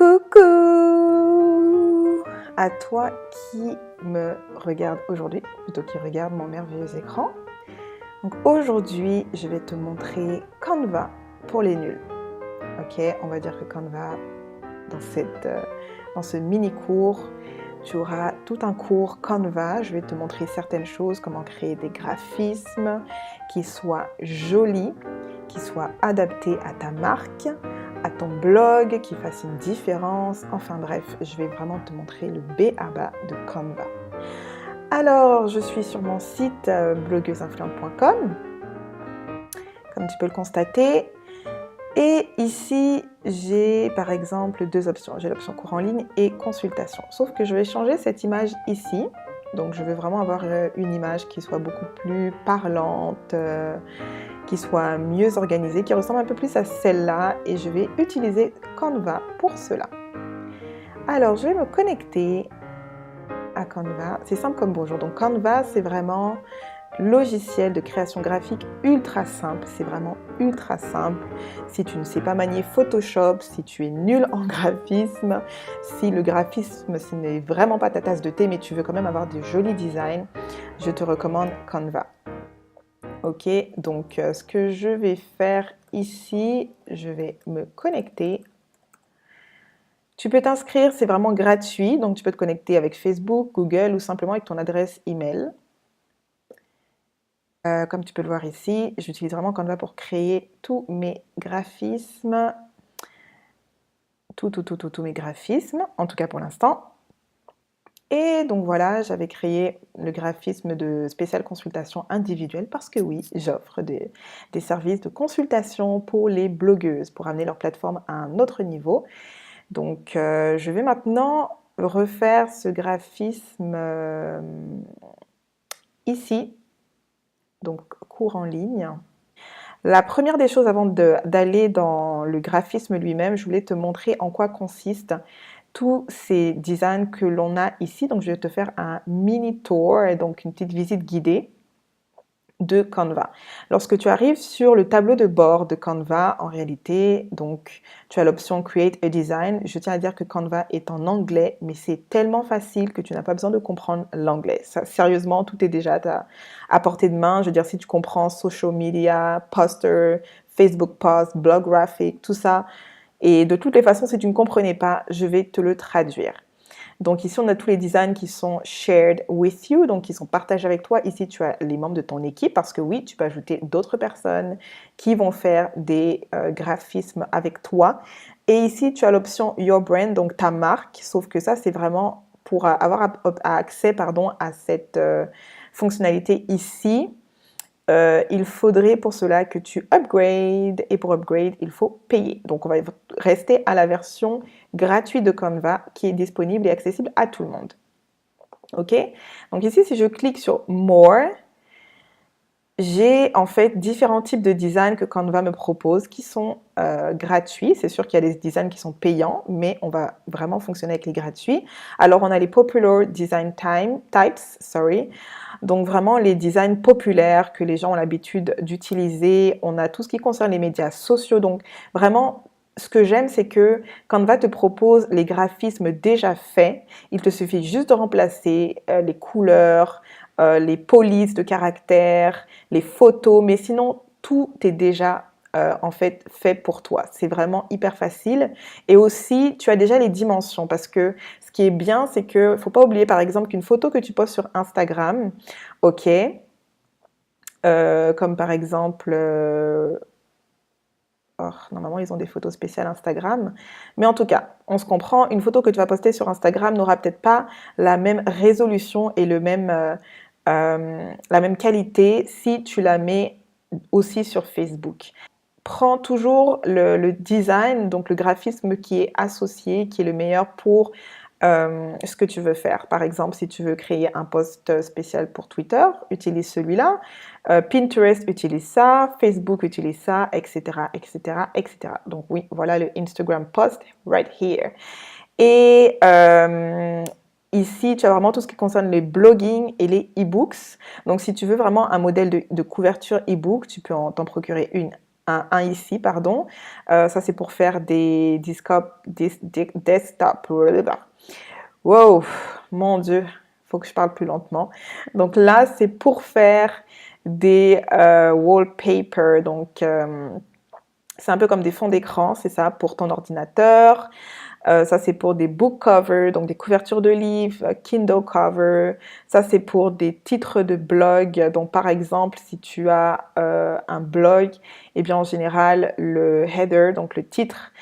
Coucou à toi qui me regarde aujourd'hui, plutôt qui regarde mon merveilleux écran. Donc aujourd'hui, je vais te montrer Canva pour les nuls. Ok, on va dire que Canva, dans ce mini-cours, tu auras tout un cours Canva. Je vais te montrer certaines choses, comment créer des graphismes qui soient jolis, qui soient adaptés à ta marque, à ton blog, qui fasse une différence. Enfin bref, je vais vraiment te montrer le b.a.-ba de Canva. Alors, je suis sur mon site blogueuseinfluente.com, comme tu peux le constater. Et ici, j'ai par exemple deux options. J'ai l'option cours en ligne et consultation. Sauf que je vais changer cette image ici. Donc, je vais vraiment avoir une image qui soit beaucoup plus parlante, qui soit mieux organisée, qui ressemble un peu plus à celle-là. Et je vais utiliser Canva pour cela. Alors, je vais me connecter à Canva. C'est simple comme bonjour. Donc, Canva, c'est vraiment logiciel de création graphique ultra simple. C'est vraiment ultra simple. Si tu ne sais pas manier Photoshop, si tu es nul en graphisme, si le graphisme ce n'est vraiment pas ta tasse de thé, mais tu veux quand même avoir de jolis designs, je te recommande Canva. Ok, donc ce que je vais faire ici, je vais me connecter. Tu peux t'inscrire, c'est vraiment gratuit, donc tu peux te connecter avec Facebook, Google ou simplement avec ton adresse email. Comme tu peux le voir ici, j'utilise vraiment Canva pour créer tous mes graphismes. Tous mes graphismes, en tout cas pour l'instant. Et donc voilà, j'avais créé le graphisme de spéciale consultation individuelle parce que oui, j'offre des services de consultation pour les blogueuses, pour amener leur plateforme à un autre niveau. Donc je vais maintenant refaire ce graphisme ici, donc cours en ligne. La première des choses avant d'aller dans le graphisme lui-même, je voulais te montrer en quoi consistent tous ces designs que l'on a ici. Donc, je vais te faire un mini tour, donc une petite visite guidée de Canva. Lorsque tu arrives sur le tableau de bord de Canva, en réalité, donc tu as l'option Create a Design. Je tiens à dire que Canva est en anglais, mais c'est tellement facile que tu n'as pas besoin de comprendre l'anglais. Sérieusement, tout est déjà à portée de main. Je veux dire, si tu comprends social media, poster, Facebook post, blog graphic, tout ça, et de toutes les façons, si tu ne comprenais pas, je vais te le traduire. Donc ici, on a tous les designs qui sont shared with you, donc qui sont partagés avec toi. Ici, tu as les membres de ton équipe parce que oui, tu peux ajouter d'autres personnes qui vont faire des graphismes avec toi. Et ici, tu as l'option Your Brand, donc ta marque, sauf que ça, c'est vraiment pour avoir accès à cette fonctionnalité ici. Il faudrait pour cela que tu upgrades et pour upgrade, il faut payer. Donc, on va rester à la version gratuite de Canva qui est disponible et accessible à tout le monde. Ok? Donc ici, si je clique sur More, j'ai en fait différents types de designs que Canva me propose qui sont gratuits. C'est sûr qu'il y a des designs qui sont payants, mais on va vraiment fonctionner avec les gratuits. Alors, on a les Popular Design Types. Donc vraiment les designs populaires que les gens ont l'habitude d'utiliser. On a tout ce qui concerne les médias sociaux. Donc vraiment, ce que j'aime, c'est que Canva te propose les graphismes déjà faits. Il te suffit juste de remplacer les couleurs, les polices de caractères, les photos. Mais sinon, tout est déjà en fait fait pour toi. C'est vraiment hyper facile. Et aussi, tu as déjà les dimensions parce que ce qui est bien, c'est que faut pas oublier par exemple qu'une photo que tu postes sur Instagram, ok, comme par exemple, normalement ils ont des photos spéciales Instagram, mais en tout cas, on se comprend, une photo que tu vas poster sur Instagram n'aura peut-être pas la même résolution et la même qualité si tu la mets aussi sur Facebook. Prends toujours le design, donc le graphisme qui est associé, qui est le meilleur pour ce que tu veux faire. Par exemple, si tu veux créer un post spécial pour Twitter, utilise celui-là. Pinterest utilise ça, Facebook utilise ça, etc., etc., etc. Donc oui, voilà le Instagram post right here. Et ici, tu as vraiment tout ce qui concerne les blogging et les e-books. Donc si tu veux vraiment un modèle de couverture e-book, tu peux t'en procurer un ici, pardon. Ça, c'est pour faire desktop. Wow, mon Dieu, faut que je parle plus lentement. Donc là, c'est pour faire des wallpapers. Donc, c'est un peu comme des fonds d'écran, c'est ça, pour ton ordinateur. Ça, c'est pour des book covers, donc des couvertures de livres, Kindle cover. Ça, c'est pour des titres de blog. Donc, par exemple, si tu as un blog, eh bien, en général, le header, donc le titre,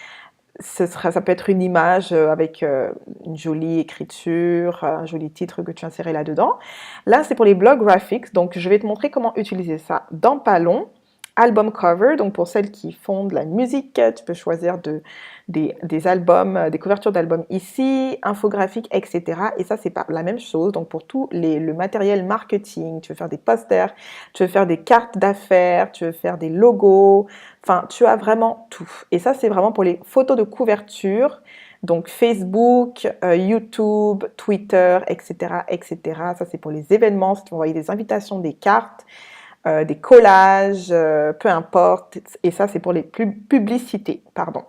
ça peut être une image avec une jolie écriture, un joli titre que tu insérais là-dedans. Là, c'est pour les blog graphics. Donc, je vais te montrer comment utiliser ça dans Palon. Album cover, donc pour celles qui font de la musique, tu peux choisir des albums, des couvertures d'albums ici, infographiques, etc. Et ça, c'est pas la même chose. Donc pour tout le matériel marketing, tu veux faire des posters, tu veux faire des cartes d'affaires, tu veux faire des logos, enfin, tu as vraiment tout. Et ça, c'est vraiment pour les photos de couverture. Donc Facebook, YouTube, Twitter, etc., etc. Ça, c'est pour les événements, si tu veux envoyer des invitations, des cartes, des collages, peu importe. Et ça, c'est pour les publicités, pardon.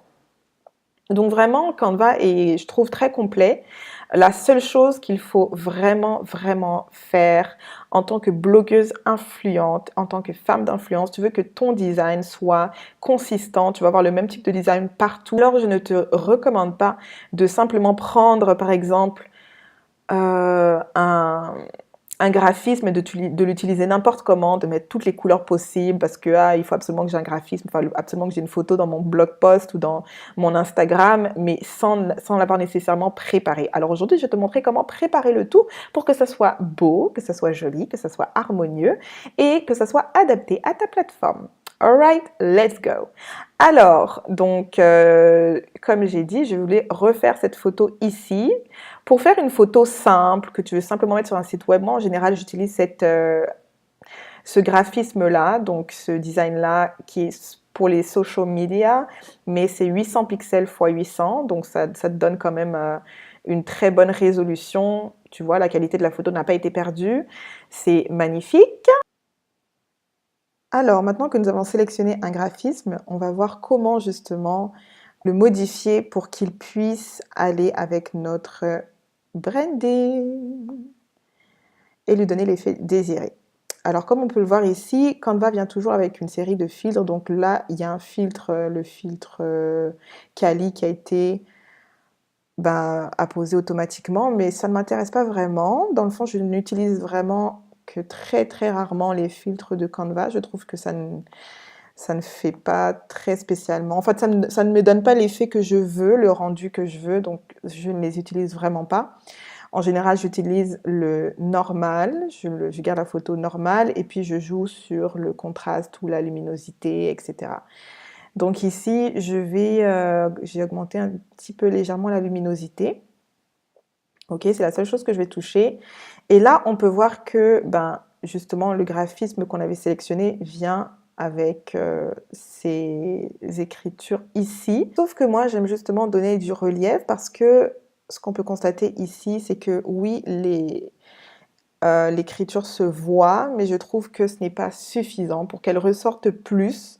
Donc vraiment, Canva est, je trouve, très complet. La seule chose qu'il faut vraiment, vraiment faire en tant que blogueuse influente, en tant que femme d'influence, tu veux que ton design soit consistant, tu vas avoir le même type de design partout. Alors, je ne te recommande pas de simplement prendre, par exemple, euh, un, un graphisme, de l'utiliser n'importe comment, de mettre toutes les couleurs possibles parce que il faut absolument que j'ai un graphisme, il faut absolument que j'ai une photo dans mon blog post ou dans mon Instagram, mais sans l'avoir nécessairement préparé. Alors aujourd'hui, je vais te montrer comment préparer le tout pour que ça soit beau, que ça soit joli, que ça soit harmonieux et que ça soit adapté à ta plateforme. Alright, let's go. Alors, donc, comme j'ai dit, je voulais refaire cette photo ici. Pour faire une photo simple, que tu veux simplement mettre sur un site web, moi, en général, j'utilise ce graphisme-là, donc ce design-là, qui est pour les social media, mais c'est 800 pixels x 800, donc ça te donne quand même une très bonne résolution. Tu vois, la qualité de la photo n'a pas été perdue. C'est magnifique. Alors, maintenant que nous avons sélectionné un graphisme, on va voir comment justement le modifier pour qu'il puisse aller avec notre branding et lui donner l'effet désiré. Alors, comme on peut le voir ici, Canva vient toujours avec une série de filtres. Donc là, il y a un filtre, le filtre Kali qui a été apposé automatiquement, mais ça ne m'intéresse pas vraiment. Dans le fond, je n'utilise vraiment que très très rarement les filtres de Canva. Je trouve que ça ne fait pas très spécialement. En fait, ça ne me donne pas l'effet que je veux, le rendu que je veux, donc je ne les utilise vraiment pas. En général, j'utilise le normal, je garde la photo normale et puis je joue sur le contraste ou la luminosité, etc. Donc ici, j'ai augmenté un petit peu légèrement la luminosité. Ok, c'est la seule chose que je vais toucher. Et là, on peut voir que, justement, le graphisme qu'on avait sélectionné vient avec ces écritures ici. Sauf que moi, j'aime justement donner du relief parce que ce qu'on peut constater ici, c'est que oui, l'écriture se voit, mais je trouve que ce n'est pas suffisant pour qu'elle ressorte plus.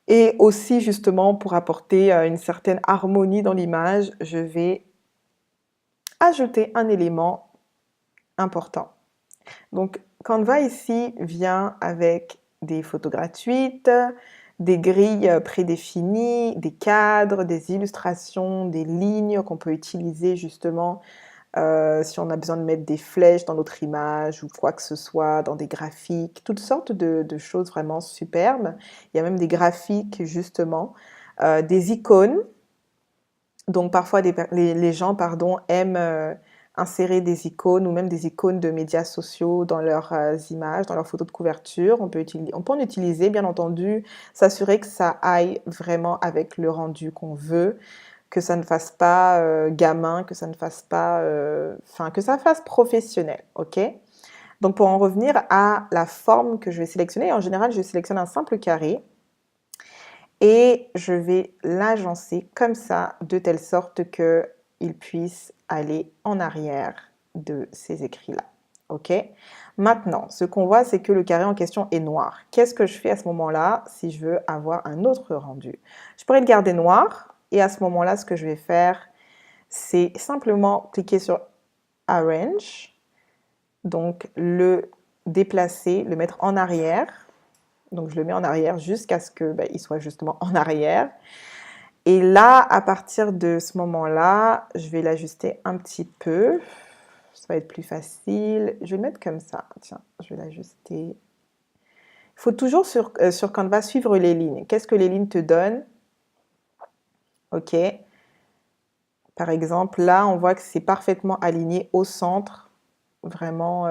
Et aussi, justement, pour apporter une certaine harmonie dans l'image, je vais ajouter un élément important. Donc, Canva ici vient avec des photos gratuites, des grilles prédéfinies, des cadres, des illustrations, des lignes qu'on peut utiliser justement si on a besoin de mettre des flèches dans notre image ou quoi que ce soit, dans des graphiques, toutes sortes de choses vraiment superbes. Il y a même des graphiques justement, des icônes. Donc parfois les gens aiment insérer des icônes ou même des icônes de médias sociaux dans leurs images, dans leurs photos de couverture. On peut en utiliser, bien entendu, s'assurer que ça aille vraiment avec le rendu qu'on veut, que ça ne fasse pas gamin, que ça ne fasse pas, que ça fasse professionnel, ok? Donc pour en revenir à la forme que je vais sélectionner, en général je sélectionne un simple carré et je vais l'agencer comme ça de telle sorte qu'il puisse aller en arrière de ces écrits-là. Ok? Maintenant, ce qu'on voit, c'est que le carré en question est noir. Qu'est-ce que je fais à ce moment-là si je veux avoir un autre rendu? Je pourrais le garder noir et à ce moment-là, ce que je vais faire, c'est simplement cliquer sur Arrange, donc le déplacer, le mettre en arrière. Donc je le mets en arrière jusqu'à ce que il soit justement en arrière. Et là, à partir de ce moment-là, je vais l'ajuster un petit peu. Ça va être plus facile. Je vais le mettre comme ça. Tiens, je vais l'ajuster. Il faut toujours sur Canva suivre les lignes. Qu'est-ce que les lignes te donnent? Ok. Par exemple, là, on voit que c'est parfaitement aligné au centre, vraiment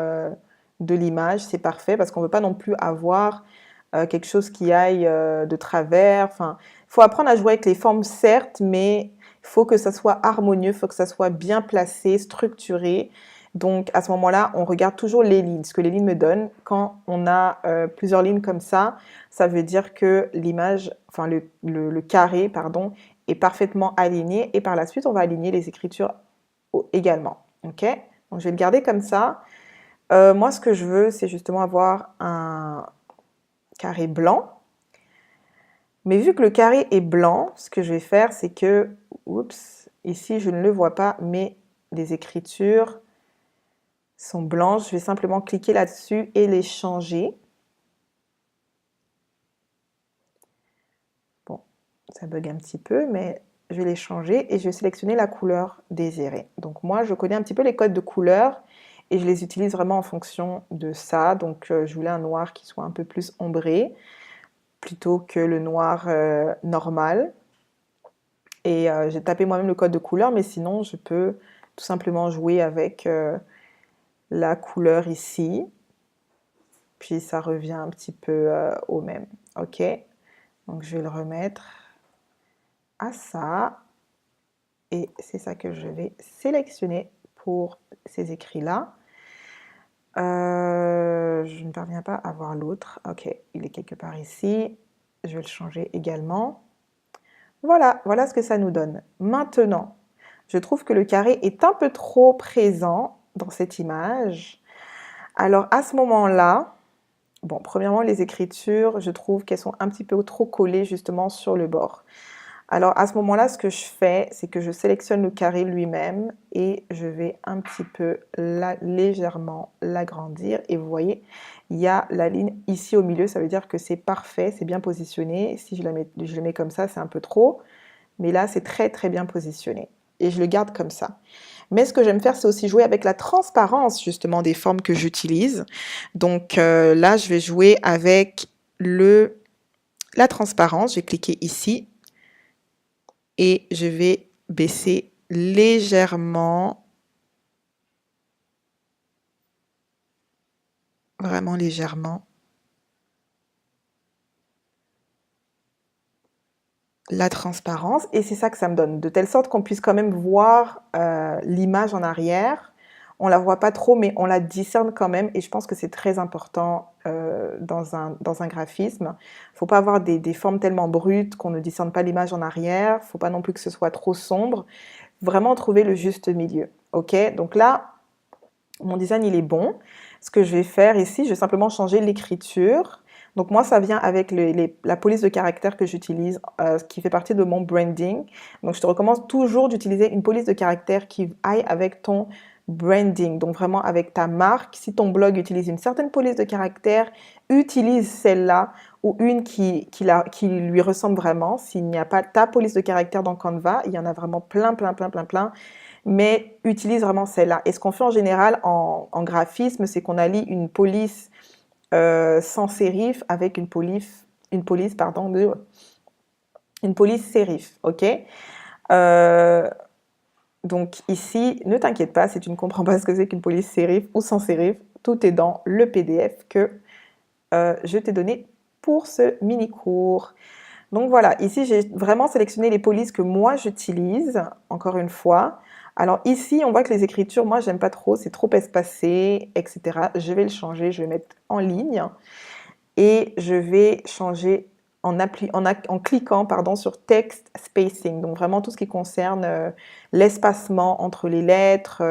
de l'image. C'est parfait parce qu'on ne veut pas non plus avoir quelque chose qui aille de travers. Enfin, il faut apprendre à jouer avec les formes, certes, mais il faut que ça soit harmonieux, il faut que ça soit bien placé, structuré. Donc, à ce moment-là, on regarde toujours les lignes, ce que les lignes me donnent. Quand on a plusieurs lignes comme ça veut dire que l'image, enfin le carré, pardon, est parfaitement aligné. Et par la suite, on va aligner les écritures également. Ok? Donc, je vais le garder comme ça. Moi, ce que je veux, c'est justement avoir un carré blanc. Mais vu que le carré est blanc, ce que je vais faire, c'est que, oups, ici, je ne le vois pas, mais les écritures sont blanches. Je vais simplement cliquer là-dessus et les changer. Bon, ça bug un petit peu, mais je vais les changer et je vais sélectionner la couleur désirée. Donc moi, je connais un petit peu les codes de couleurs et je les utilise vraiment en fonction de ça. Donc je voulais un noir qui soit un peu plus ombré plutôt que le noir normal. Et j'ai tapé moi-même le code de couleur, mais sinon, je peux tout simplement jouer avec la couleur ici. Puis ça revient un petit peu au même. Ok? Donc je vais le remettre à ça. Et c'est ça que je vais sélectionner pour ces écrits-là. Je ne parviens pas à voir l'autre. Ok, il est quelque part ici. Je vais le changer également. Voilà, voilà ce que ça nous donne. Maintenant, je trouve que le carré est un peu trop présent dans cette image. Alors à ce moment-là, bon, premièrement, les écritures, je trouve qu'elles sont un petit peu trop collées justement sur le bord. Alors à ce moment-là, ce que je fais, c'est que je sélectionne le carré lui-même et je vais un petit peu légèrement l'agrandir. Et vous voyez, il y a la ligne ici au milieu, ça veut dire que c'est parfait, c'est bien positionné. Si je le mets comme ça, c'est un peu trop. Mais là, c'est très très bien positionné. Et je le garde comme ça. Mais ce que j'aime faire, c'est aussi jouer avec la transparence justement des formes que j'utilise. Donc là, je vais jouer avec la transparence. Je vais cliquer ici et je vais baisser légèrement, vraiment légèrement, la transparence. Et c'est ça que ça me donne, de telle sorte qu'on puisse quand même voir l'image en arrière. On la voit pas trop, mais on la discerne quand même. Et je pense que c'est très important dans un graphisme. Il ne faut pas avoir des formes tellement brutes qu'on ne discerne pas l'image en arrière. Il ne faut pas non plus que ce soit trop sombre. Vraiment trouver le juste milieu. Ok, donc là, mon design, il est bon. Ce que je vais faire ici, je vais simplement changer l'écriture. Donc moi, ça vient avec la police de caractère que j'utilise, qui fait partie de mon branding. Donc je te recommande toujours d'utiliser une police de caractère qui aille avec ton branding, donc vraiment avec ta marque. Si ton blog utilise une certaine police de caractère, utilise celle-là ou une qui lui ressemble vraiment. S'il n'y a pas ta police de caractère dans Canva, il y en a vraiment plein, plein, plein, plein, plein. Mais utilise vraiment celle-là. Et ce qu'on fait en général en graphisme, c'est qu'on allie une police sans sérif avec une police sérif, ok? Donc ici, ne t'inquiète pas si tu ne comprends pas ce que c'est qu'une police sérif ou sans sérif, tout est dans le PDF que je t'ai donné pour ce mini-cours. Donc voilà, ici j'ai vraiment sélectionné les polices que moi j'utilise, encore une fois. Alors ici, on voit que les écritures, moi j'aime pas trop, c'est trop espacé, etc. Je vais le changer, je vais mettre en ligne et je vais changer en cliquant pardon, sur Text Spacing, donc vraiment tout ce qui concerne l'espacement entre les lettres,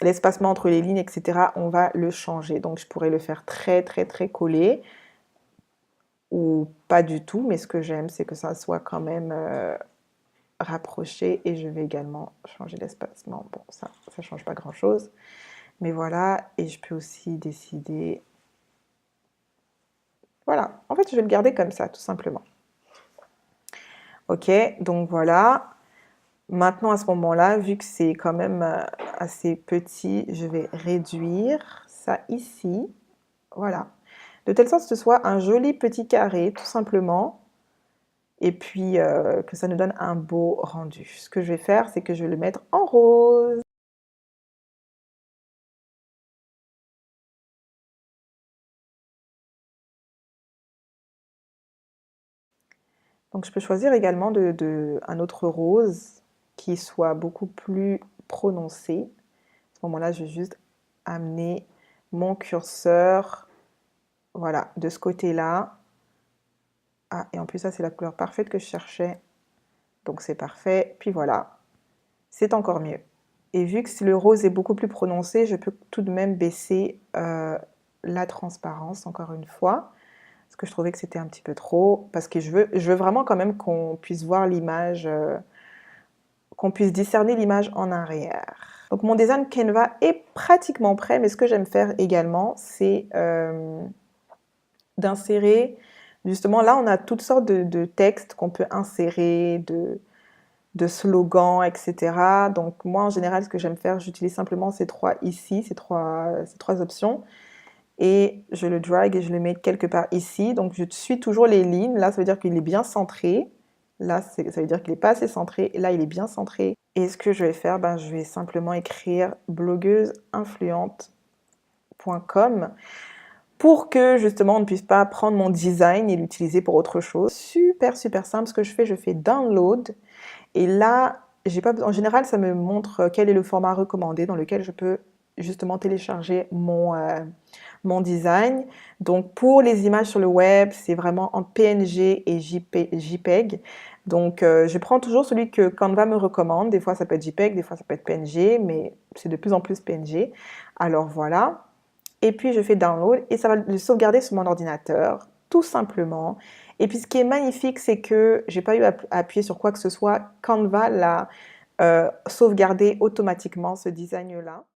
l'espacement entre les lignes, etc. On va le changer. Donc je pourrais le faire très très très collé ou pas du tout, mais ce que j'aime, c'est que ça soit quand même rapproché, et je vais également changer l'espacement. Bon, ça change pas grand-chose, mais voilà, et je peux aussi décider. Voilà, en fait, je vais le garder comme ça, tout simplement. Ok, donc voilà. Maintenant, à ce moment-là, vu que c'est quand même assez petit, je vais réduire ça ici. Voilà. De telle sorte que ce soit un joli petit carré, tout simplement. Et puis, que ça nous donne un beau rendu. Ce que je vais faire, c'est que je vais le mettre en rose. Donc, je peux choisir également un autre rose qui soit beaucoup plus prononcé. À ce moment-là, je vais juste amener mon curseur, voilà, de ce côté-là. Ah, et en plus, ça, c'est la couleur parfaite que je cherchais. Donc, c'est parfait. Puis voilà, c'est encore mieux. Et vu que le rose est beaucoup plus prononcé, je peux tout de même baisser la transparence, encore une fois. Parce que je trouvais que c'était un petit peu trop. Parce que je veux vraiment quand même qu'on puisse voir l'image, qu'on puisse discerner l'image en arrière. Donc, mon design Canva est pratiquement prêt. Mais ce que j'aime faire également, c'est d'insérer. Justement, là, on a toutes sortes de textes qu'on peut insérer, de slogans, etc. Donc moi, en général, ce que j'aime faire, j'utilise simplement ces trois ici, ces trois options, et je le drag et je le mets quelque part ici. Donc je suis toujours les lignes. Là, ça veut dire qu'il est bien centré. Là, ça veut dire qu'il n'est pas assez centré. Et là, il est bien centré. Et ce que je vais faire, ben, je vais simplement écrire blogueuseinfluente.com pour que justement on ne puisse pas prendre mon design et l'utiliser pour autre chose. Super, super simple. Ce que je fais download. Et là, en général, ça me montre quel est le format recommandé dans lequel je peux justement télécharger mon design. Donc pour les images sur le web, c'est vraiment en PNG et JPEG. Donc je prends toujours celui que Canva me recommande. Des fois ça peut être JPEG, des fois ça peut être PNG, mais c'est de plus en plus PNG. Alors voilà. Et puis je fais download et ça va le sauvegarder sur mon ordinateur, tout simplement. Et puis ce qui est magnifique, c'est que j'ai pas eu à appuyer sur quoi que ce soit. Canva l'a sauvegardé automatiquement, ce design-là.